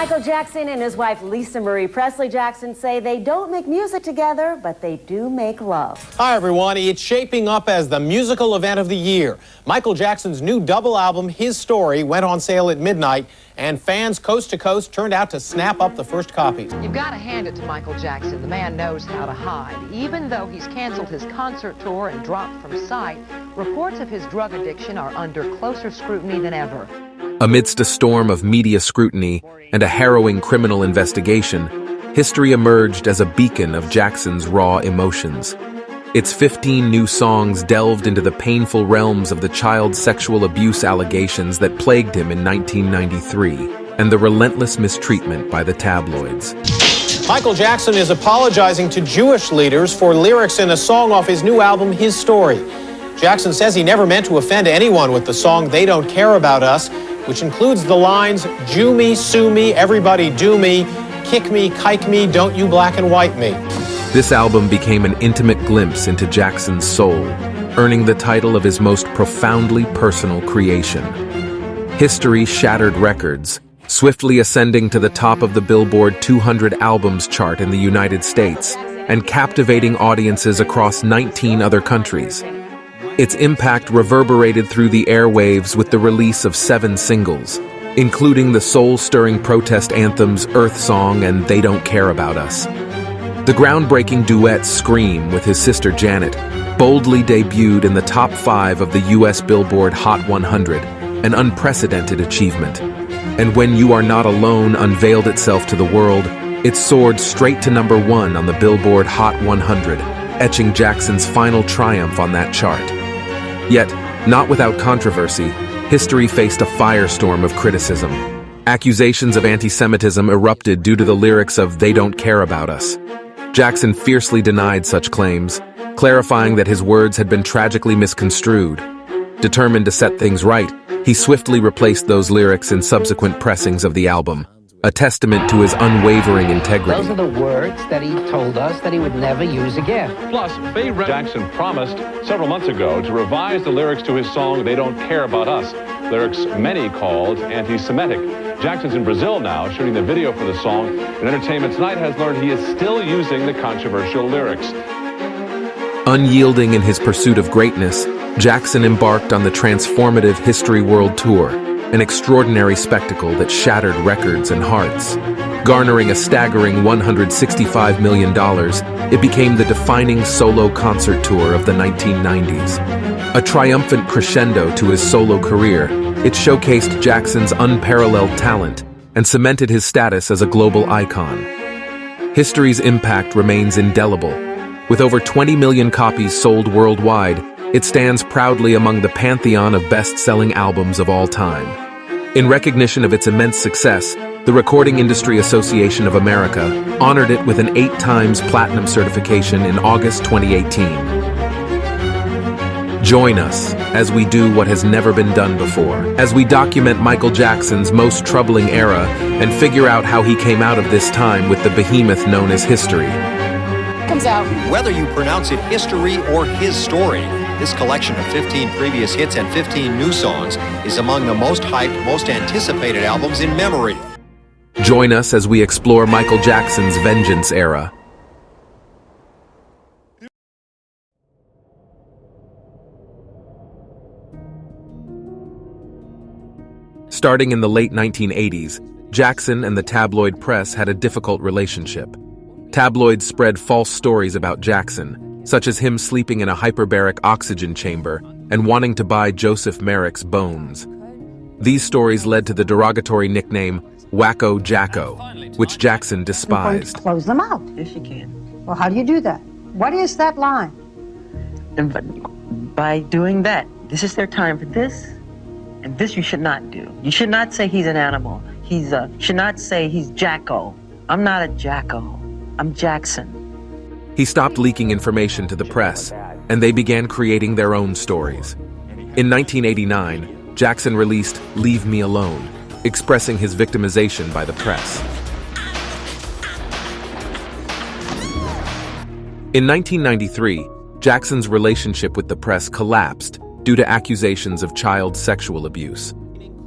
Michael Jackson and his wife Lisa Marie Presley Jackson say they don't make music together, but they do make love. Hi, everyone. It's shaping up as the musical event of the year. Michael Jackson's new double album, His Story, went on sale at midnight, and fans coast to coast turned out to snap up the first copies. You've got to hand it to Michael Jackson. The man knows how to hide. Even though he's canceled his concert tour and dropped from sight, reports of his drug addiction are under closer scrutiny than ever. Amidst a storm of media scrutiny and a harrowing criminal investigation, history emerged as a beacon of Jackson's raw emotions. Its 15 new songs delved into the painful realms of the child sexual abuse allegations that plagued him in 1993 and the relentless mistreatment by the tabloids. Michael Jackson is apologizing to Jewish leaders for lyrics in a song off his new album, His Story. Jackson says he never meant to offend anyone with the song They Don't Care About Us, which includes the lines, Jew me, sue me, everybody do me, kick me, kike me, don't you black and white me. This album became an intimate glimpse into Jackson's soul, earning the title of his most profoundly personal creation. History shattered records, swiftly ascending to the top of the Billboard 200 albums chart in the United States and captivating audiences across 19 other countries. Its impact reverberated through the airwaves with the release of 7 singles, including the soul-stirring protest anthems Earth Song and They Don't Care About Us. The groundbreaking duet Scream with his sister Janet boldly debuted in the top 5 of the U.S. Billboard Hot 100, an unprecedented achievement. And When You Are Not Alone unveiled itself to the world, it soared straight to number 1 on the Billboard Hot 100, etching Jackson's final triumph on that chart. Yet, not without controversy, history faced a firestorm of criticism. Accusations of anti-Semitism erupted due to the lyrics of They Don't Care About Us. Jackson fiercely denied such claims, clarifying that his words had been tragically misconstrued. Determined to set things right, he swiftly replaced those lyrics in subsequent pressings of the album, a testament to his unwavering integrity. Those are the words that he told us that he would never use again. Plus, Jackson promised several months ago to revise the lyrics to his song They Don't Care About Us, lyrics many called anti-Semitic. Jackson's in Brazil now, shooting the video for the song, and Entertainment Tonight has learned he is still using the controversial lyrics. Unyielding in his pursuit of greatness, Jackson embarked on the transformative History World Tour, an extraordinary spectacle that shattered records and hearts. Garnering a staggering $165 million, it became the defining solo concert tour of the 1990s. A triumphant crescendo to his solo career, it showcased Jackson's unparalleled talent and cemented his status as a global icon. History's impact remains indelible. With over 20 million copies sold worldwide, it stands proudly among the pantheon of best-selling albums of all time. In recognition of its immense success, the Recording Industry Association of America honored it with an 8 times platinum certification in August 2018. Join us as we do what has never been done before, as we document Michael Jackson's most troubling era and figure out how he came out of this time with the behemoth known as history. Comes out. Whether you pronounce it history or his story, this collection of 15 previous hits and 15 new songs is among the most hyped, most anticipated albums in memory. Join us as we explore Michael Jackson's Vengeance era. Starting in the late 1980s, Jackson and the Tabloid Press had a difficult relationship. Tabloids spread false stories about Jackson, such as him sleeping in a hyperbaric oxygen chamber and wanting to buy Joseph Merrick's bones. These stories led to the derogatory nickname Wacko Jacko, which Jackson despised. Close them out. Yes, you can. Well, how do you do that? What is that line? By doing that. This is their time for this, and this you should not do. You should not say he's an animal. Should not say he's Jacko. I'm not a Jacko. I'm Jackson. He stopped leaking information to the press, and they began creating their own stories. In 1989, Jackson released Leave Me Alone, expressing his victimization by the press. In 1993, Jackson's relationship with the press collapsed due to accusations of child sexual abuse.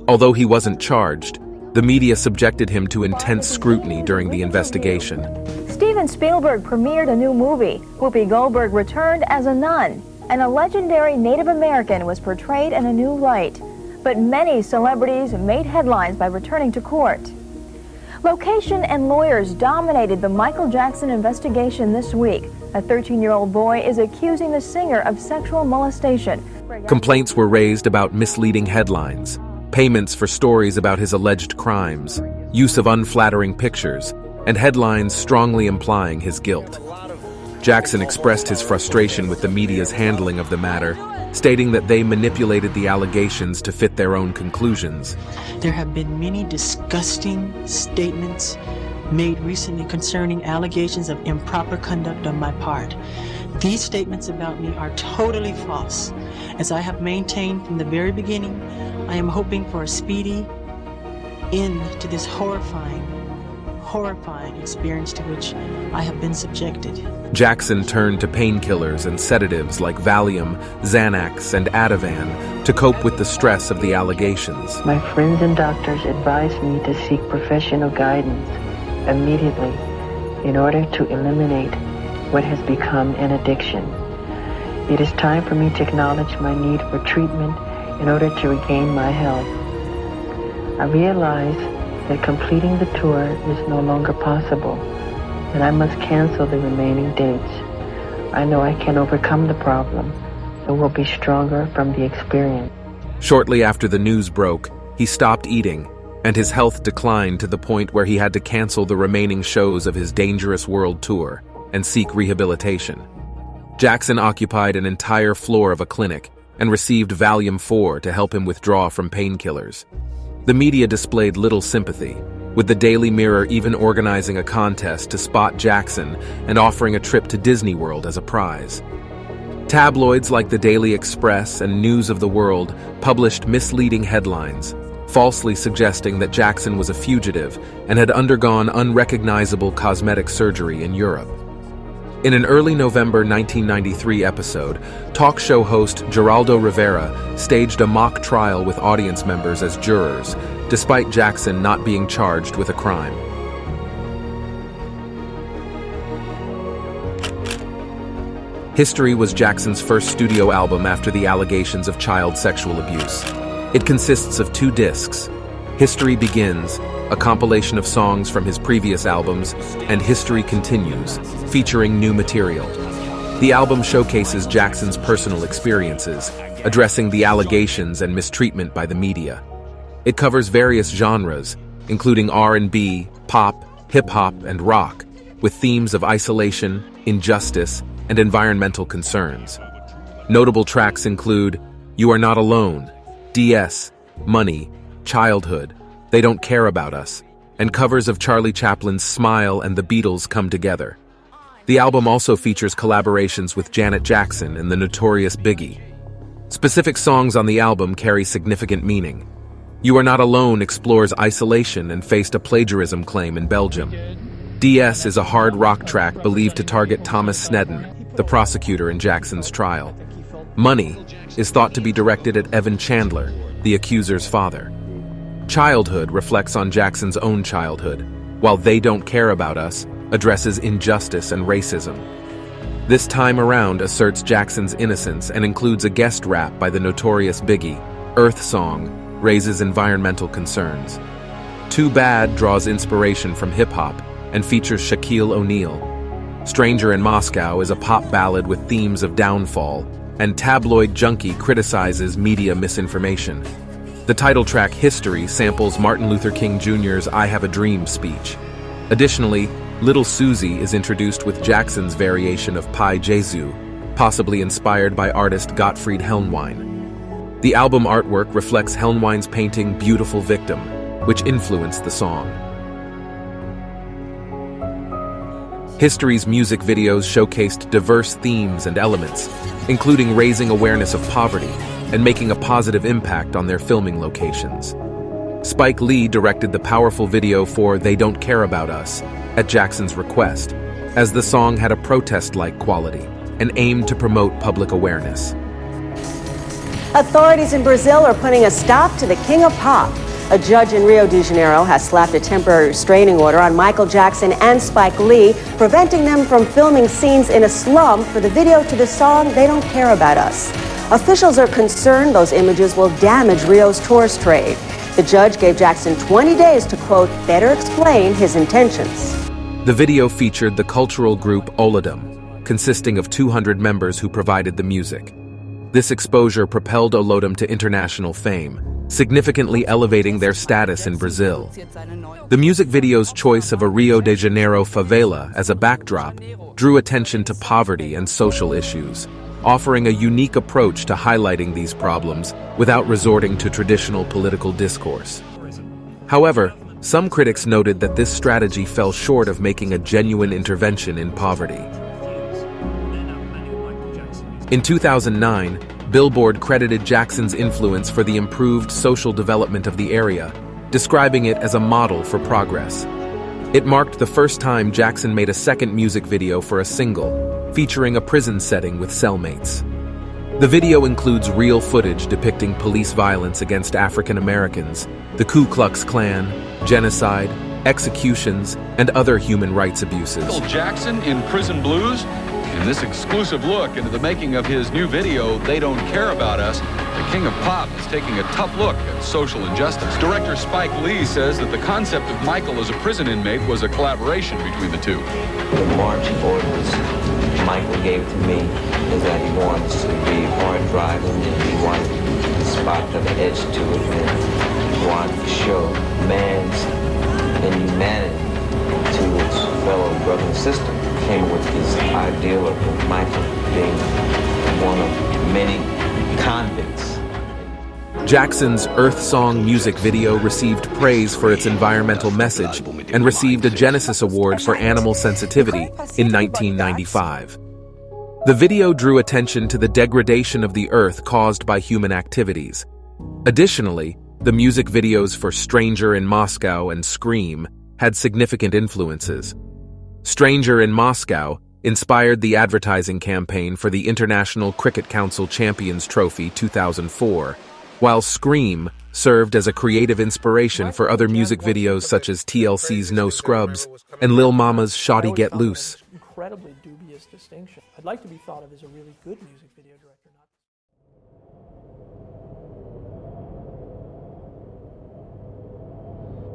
Although he wasn't charged, The media subjected him to intense scrutiny during the investigation. Steven Spielberg premiered a new movie. Whoopi Goldberg returned as a nun, and a legendary Native American was portrayed in a new light. But many celebrities made headlines by returning to court. Location and lawyers dominated the Michael Jackson investigation this week. A 13-year-old boy is accusing the singer of sexual molestation. Complaints were raised about misleading headlines, payments for stories about his alleged crimes, use of unflattering pictures, and headlines strongly implying his guilt. Jackson expressed his frustration with the media's handling of the matter, stating that they manipulated the allegations to fit their own conclusions. There have been many disgusting statements made recently concerning allegations of improper conduct on my part. These statements about me are totally false. As I have maintained from the very beginning, I am hoping for a speedy end to this horrifying experience to which I have been subjected. Jackson turned to painkillers and sedatives like Valium, Xanax, and Ativan to cope with the stress of the allegations. My friends and doctors advised me to seek professional guidance immediately in order to eliminate what has become an addiction. It is time for me to acknowledge my need for treatment in order to regain my health. I realize that completing the tour is no longer possible, and I must cancel the remaining dates. I know I can overcome the problem, so will be stronger from the experience. Shortly after the news broke, he stopped eating, and his health declined to the point where he had to cancel the remaining shows of his Dangerous World Tour and seek rehabilitation. Jackson occupied an entire floor of a clinic and received Valium 4 to help him withdraw from painkillers. The media displayed little sympathy, with the Daily Mirror even organizing a contest to spot Jackson and offering a trip to Disney World as a prize. Tabloids like the Daily Express and News of the World published misleading headlines, falsely suggesting that Jackson was a fugitive and had undergone unrecognizable cosmetic surgery in Europe. In an early November 1993 episode, talk show host Geraldo Rivera staged a mock trial with audience members as jurors, despite Jackson not being charged with a crime. History was Jackson's first studio album after the allegations of child sexual abuse. It consists of 2 discs: History Begins, a compilation of songs from his previous albums, and History Continues, featuring new material. The album showcases Jackson's personal experiences, addressing the allegations and mistreatment by the media. It covers various genres, including R&B, pop, hip-hop, and rock, with themes of isolation, injustice, and environmental concerns. Notable tracks include You Are Not Alone, DS, Money, Childhood, They Don't Care About Us, and covers of Charlie Chaplin's Smile and the Beatles Come Together. The album also features collaborations with Janet Jackson and the Notorious Biggie. Specific songs on the album carry significant meaning. You Are Not Alone explores isolation and faced a plagiarism claim in Belgium. DS is a hard rock track believed to target Thomas Snedden, the prosecutor in Jackson's trial. Money is thought to be directed at Evan Chandler, the accuser's father. Childhood reflects on Jackson's own childhood, while They Don't Care About Us addresses injustice and racism. This time around asserts Jackson's innocence and includes a guest rap by the Notorious Biggie. Earth Song raises environmental concerns. Too Bad draws inspiration from hip-hop and features Shaquille O'Neal. Stranger in Moscow is a pop ballad with themes of downfall, and Tabloid Junkie criticizes media misinformation. The title track History samples Martin Luther King Jr.'s I Have a Dream speech. Additionally, Little Susie is introduced with Jackson's variation of Pai Jesu, possibly inspired by artist Gottfried Helnwein. The album artwork reflects Helnwein's painting Beautiful Victim, which influenced the song. History's music videos showcased diverse themes and elements, including raising awareness of poverty and making a positive impact on their filming locations. Spike Lee directed the powerful video for They Don't Care About Us at Jackson's request, as the song had a protest-like quality and aimed to promote public awareness. Authorities in Brazil are putting a stop to the king of pop. A judge in Rio de Janeiro has slapped a temporary restraining order on Michael Jackson and Spike Lee, preventing them from filming scenes in a slum for the video to the song They Don't Care About Us. Officials are concerned those images will damage Rio's tourist trade. The judge gave Jackson 20 days to, quote, better explain his intentions. The video featured the cultural group Olodum, consisting of 200 members who provided the music. This exposure propelled Olodum to international fame, significantly elevating their status in Brazil. The music video's choice of a Rio de Janeiro favela as a backdrop drew attention to poverty and social issues, offering a unique approach to highlighting these problems without resorting to traditional political discourse. However, some critics noted that this strategy fell short of making a genuine intervention in poverty. In 2009, Billboard credited Jackson's influence for the improved social development of the area, describing it as a model for progress. It marked the first time Jackson made a second music video for a single, featuring a prison setting with cellmates. The video includes real footage depicting police violence against African Americans, the Ku Klux Klan, genocide, executions, and other human rights abuses. Michael Jackson in Prison Blues. In this exclusive look into the making of his new video, They Don't Care About Us, the King of Pop is taking a tough look at social injustice. Director Spike Lee says that the concept of Michael as a prison inmate was a collaboration between the two. The marching orders Michael gave to me is that he wants to be hard driving, and he wanted a spot of the edge to it, and he wanted to show man's inhumanity to his fellow brother and sister. Came with this ideal of Michael being one of many convicts. Jackson's Earth Song music video received praise for its environmental message and received a Genesis Award for animal sensitivity in 1995. The video drew attention to the degradation of the Earth caused by human activities. Additionally, the music videos for Stranger in Moscow and Scream had significant influences. Stranger in Moscow inspired the advertising campaign for the International Cricket Council Champions Trophy 2004, while Scream served as a creative inspiration for other music videos such as TLC's No Scrubs and Lil Mama's Shawty Get Loose. Incredibly dubious distinction. I'd like to be thought of as a really good music video director.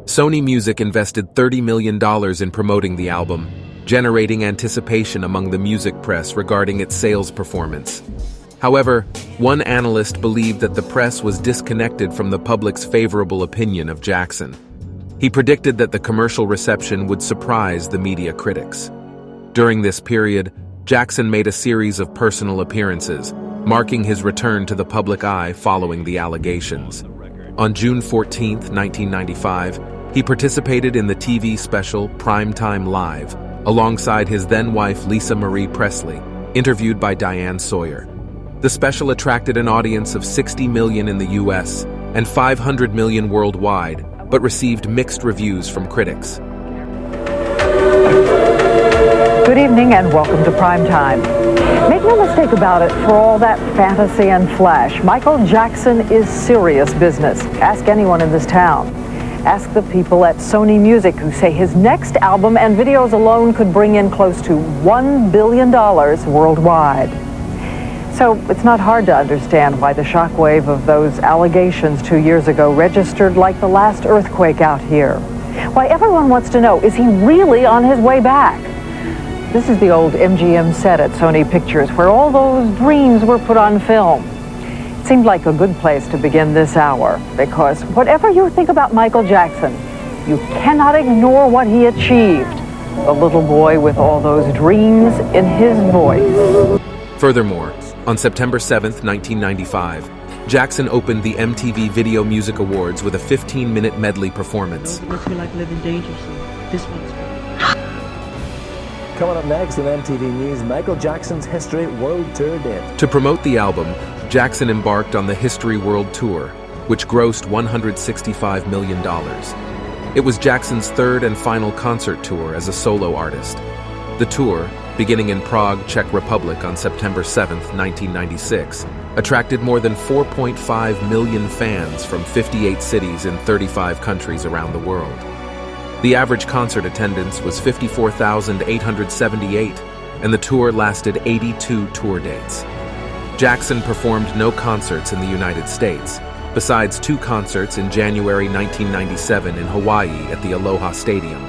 Sony Music invested $30 million in promoting the album, generating anticipation among the music press regarding its sales performance. However, one analyst believed that the press was disconnected from the public's favorable opinion of Jackson. He predicted that the commercial reception would surprise the media critics. During this period, Jackson made a series of personal appearances, marking his return to the public eye following the allegations. On June 14, 1995, he participated in the TV special Primetime Live, alongside his then-wife Lisa Marie Presley, interviewed by Diane Sawyer. The special attracted an audience of 60 million in the US and 500 million worldwide, but received mixed reviews from critics. Good evening and welcome to Primetime. Make no mistake about it, for all that fantasy and flash, Michael Jackson is serious business. Ask anyone in this town. Ask the people at Sony Music who say his next album and videos alone could bring in close to $1 billion worldwide. So it's not hard to understand why the shockwave of those allegations 2 years ago registered like the last earthquake out here. Why everyone wants to know, is he really on his way back? This is the old MGM set at Sony Pictures where all those dreams were put on film. It seemed like a good place to begin this hour because whatever you think about Michael Jackson, you cannot ignore what he achieved. The little boy with all those dreams in his voice. Furthermore, on September 7, 1995, Jackson opened the MTV Video Music Awards with a 15-minute medley performance. It makes me like living dangerously. This one's Coming up next on MTV News, Michael Jackson's History World Tour date. To promote the album, Jackson embarked on the History World Tour, which grossed $165 million. It was Jackson's third and final concert tour as a solo artist. The tour, beginning in Prague, Czech Republic on September 7, 1996, attracted more than 4.5 million fans from 58 cities in 35 countries around the world. The average concert attendance was 54,878, and the tour lasted 82 tour dates. Jackson performed no concerts in the United States, besides 2 concerts in January 1997 in Hawaii at the Aloha Stadium,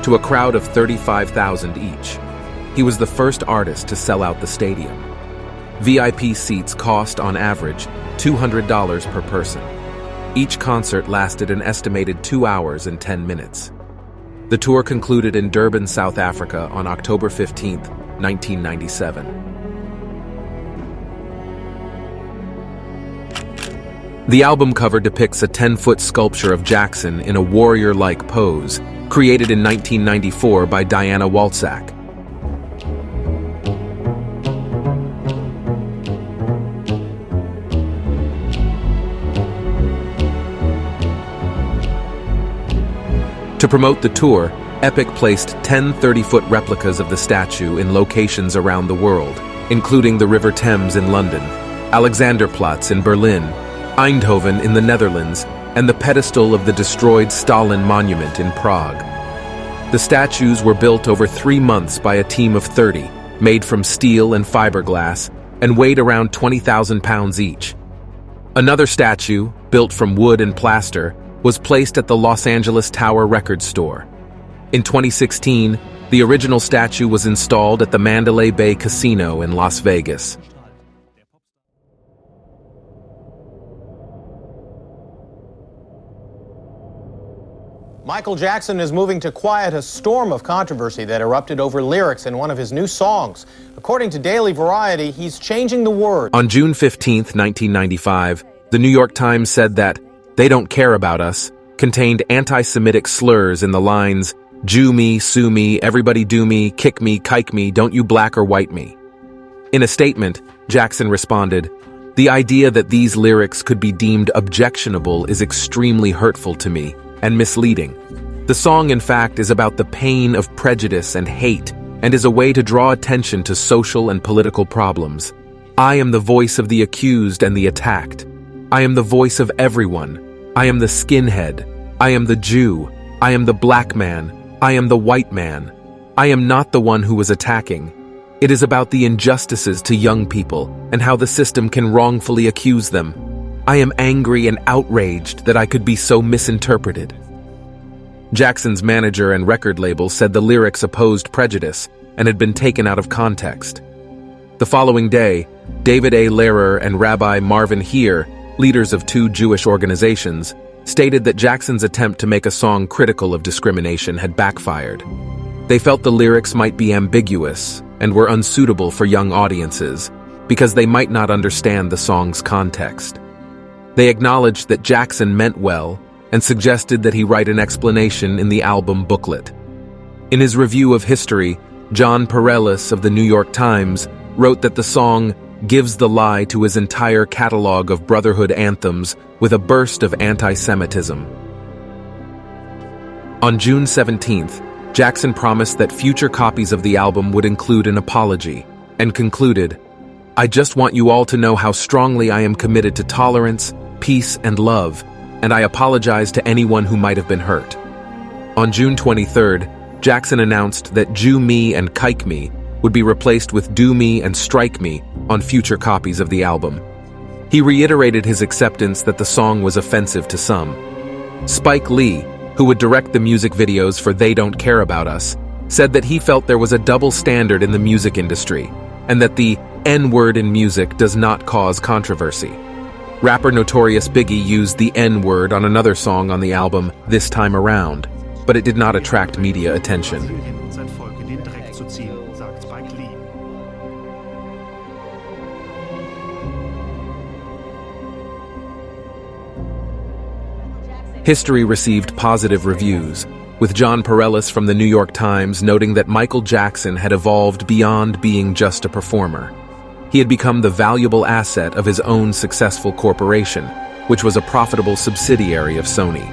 to a crowd of 35,000 each. He was the first artist to sell out the stadium. VIP seats cost, on average, $200 per person. Each concert lasted an estimated 2 hours and 10 minutes. The tour concluded in Durban, South Africa on October 15, 1997. The album cover depicts a 10-foot sculpture of Jackson in a warrior-like pose, created in 1994 by Diana Walczak. To promote the tour, Epic placed 10 30-foot replicas of the statue in locations around the world, including the River Thames in London, Alexanderplatz in Berlin, Eindhoven in the Netherlands, and the pedestal of the destroyed Stalin monument in Prague. The statues were built over 3 months by a team of 30, made from steel and fiberglass, and weighed around 20,000 pounds each. Another statue, built from wood and plaster, was placed at the Los Angeles Tower Records store. In 2016, the original statue was installed at the Mandalay Bay Casino in Las Vegas. Michael Jackson is moving to quiet a storm of controversy that erupted over lyrics in one of his new songs. According to Daily Variety, he's changing the words. On June 15, 1995, the New York Times said that "They Don't Care About Us" contained anti-Semitic slurs in the lines, "Jew me, sue me, everybody do me, kick me, kike me, don't you black or white me." In a statement, Jackson responded, "The idea that these lyrics could be deemed objectionable is extremely hurtful to me and misleading. The song, in fact, is about the pain of prejudice and hate and is a way to draw attention to social and political problems. I am the voice of the accused and the attacked. I am the voice of everyone. I am the skinhead. I am the Jew. I am the black man. I am the white man. I am not the one who was attacking. It is about the injustices to young people and how the system can wrongfully accuse them. I am angry and outraged that I could be so misinterpreted." Jackson's manager and record label said the lyrics opposed prejudice and had been taken out of context. The following day, David A. Lehrer and Rabbi Marvin Heer, leaders of 2 Jewish organizations, stated that Jackson's attempt to make a song critical of discrimination had backfired. They felt the lyrics might be ambiguous and were unsuitable for young audiences because they might not understand the song's context. They acknowledged that Jackson meant well and suggested that he write an explanation in the album booklet. In his review of history, John Pareles of the New York Times wrote that the song gives the lie to his entire catalog of brotherhood anthems with a burst of anti-Semitism. On June 17th, Jackson promised that future copies of the album would include an apology, and concluded, "I just want you all to know how strongly I am committed to tolerance, peace, and love, and I apologize to anyone who might have been hurt." On June 23rd, Jackson announced that "Jew Me" and "Kike Me" would be replaced with "Do Me" and "Strike Me" on future copies of the album. He reiterated his acceptance that the song was offensive to some. Spike Lee, who would direct the music videos for "They Don't Care About Us," said that he felt there was a double standard in the music industry, and that the N-word in music does not cause controversy. Rapper Notorious Biggie used the N-word on another song on the album, This Time Around, but it did not attract media attention. History received positive reviews, with John Pareles from the New York Times noting that Michael Jackson had evolved beyond being just a performer. He had become the valuable asset of his own successful corporation, which was a profitable subsidiary of Sony.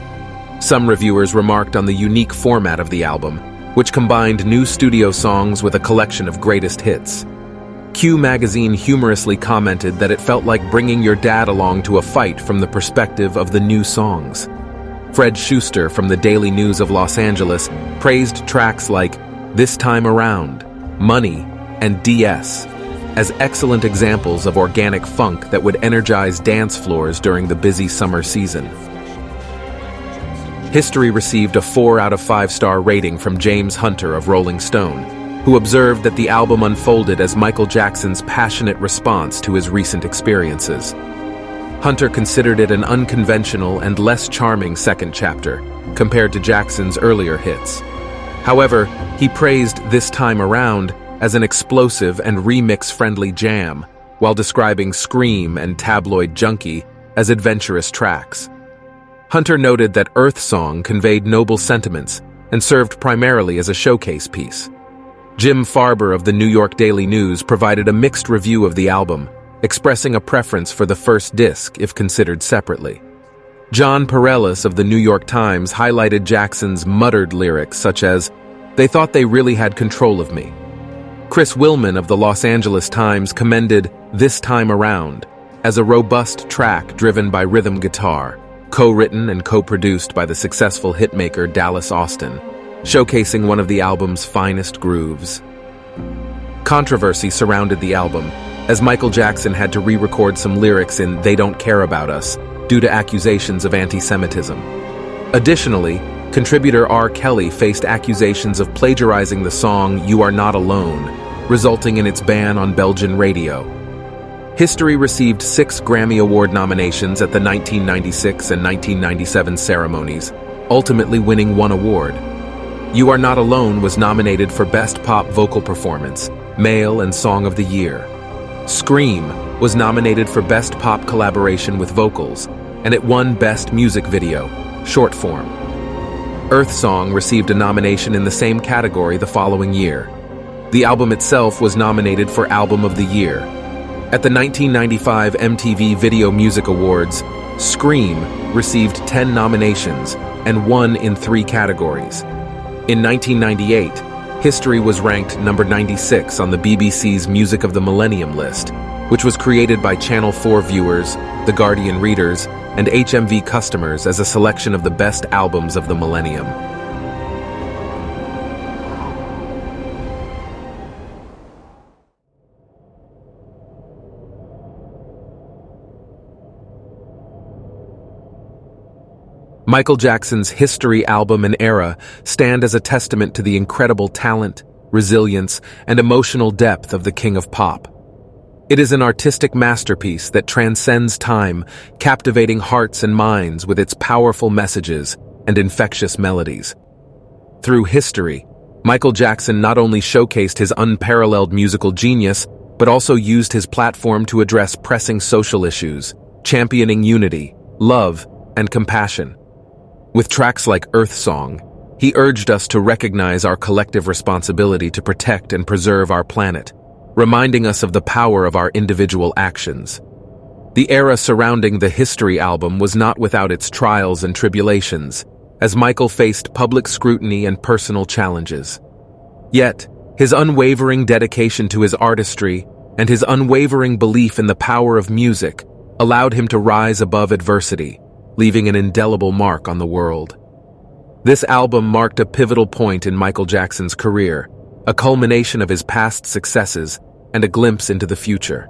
Some reviewers remarked on the unique format of the album, which combined new studio songs with a collection of greatest hits. Q magazine humorously commented that it felt like bringing your dad along to a fight from the perspective of the new songs. Fred Schuster from the Daily News of Los Angeles praised tracks like This Time Around, Money, and DS as excellent examples of organic funk that would energize dance floors during the busy summer season. History received a 4 out of 5-star rating from James Hunter of Rolling Stone, who observed that the album unfolded as Michael Jackson's passionate response to his recent experiences. Hunter considered it an unconventional and less charming second chapter compared to Jackson's earlier hits. However, he praised This Time Around as an explosive and remix-friendly jam, while describing Scream and Tabloid Junkie as adventurous tracks. Hunter noted that Earth Song conveyed noble sentiments and served primarily as a showcase piece. Jim Farber of the New York Daily News provided a mixed review of the album, expressing a preference for the first disc if considered separately. John Pareles of the New York Times highlighted Jackson's muttered lyrics such as, "They thought they really had control of me." Chris Willman of the Los Angeles Times commended This Time Around as a robust track driven by rhythm guitar, co-written and co-produced by the successful hitmaker Dallas Austin, showcasing one of the album's finest grooves. Controversy surrounded the album, as Michael Jackson had to re-record some lyrics in They Don't Care About Us due to accusations of anti-Semitism. Additionally, contributor R. Kelly faced accusations of plagiarizing the song You Are Not Alone, resulting in its ban on Belgian radio. History received 6 Grammy Award nominations at the 1996 and 1997 ceremonies, ultimately winning 1 award. You Are Not Alone was nominated for Best Pop Vocal Performance, Male and Song of the Year. Scream was nominated for Best Pop Collaboration with Vocals, and it won Best Music Video, Short Form. Earth Song received a nomination in the same category the following year. The album itself was nominated for Album of the Year. At the 1995 MTV Video Music Awards, Scream received 10 nominations and won in 3 categories. In 1998, History was ranked number 96 on the BBC's Music of the Millennium list, which was created by Channel 4 viewers, The Guardian readers, and HMV customers as a selection of the best albums of the millennium. Michael Jackson's History album and era stand as a testament to the incredible talent, resilience, and emotional depth of the King of Pop. It is an artistic masterpiece that transcends time, captivating hearts and minds with its powerful messages and infectious melodies. Through History, Michael Jackson not only showcased his unparalleled musical genius, but also used his platform to address pressing social issues, championing unity, love, and compassion. With tracks like Earth Song, he urged us to recognize our collective responsibility to protect and preserve our planet, reminding us of the power of our individual actions. The era surrounding the History album was not without its trials and tribulations, as Michael faced public scrutiny and personal challenges. Yet, his unwavering dedication to his artistry and his unwavering belief in the power of music allowed him to rise above adversity, leaving an indelible mark on the world. This album marked a pivotal point in Michael Jackson's career, a culmination of his past successes and a glimpse into the future.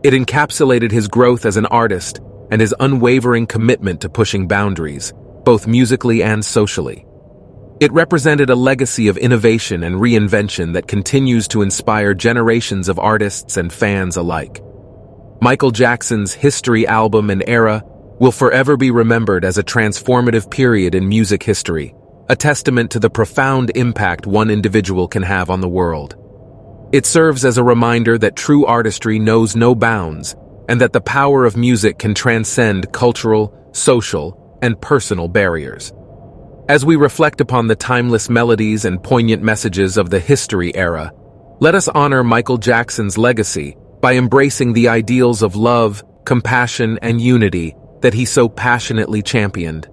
It encapsulated his growth as an artist and his unwavering commitment to pushing boundaries, both musically and socially. It represented a legacy of innovation and reinvention that continues to inspire generations of artists and fans alike. Michael Jackson's History album and era will forever be remembered as a transformative period in music history, a testament to the profound impact one individual can have on the world. It serves as a reminder that true artistry knows no bounds, and that the power of music can transcend cultural, social, and personal barriers. As we reflect upon the timeless melodies and poignant messages of the History era, let us honor Michael Jackson's legacy by embracing the ideals of love, compassion, and unity that he so passionately championed.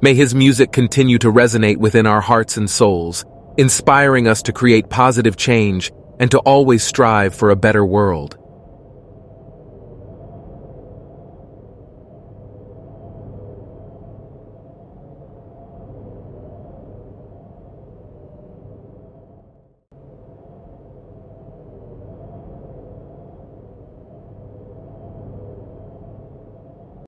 May his music continue to resonate within our hearts and souls, inspiring us to create positive change and to always strive for a better world.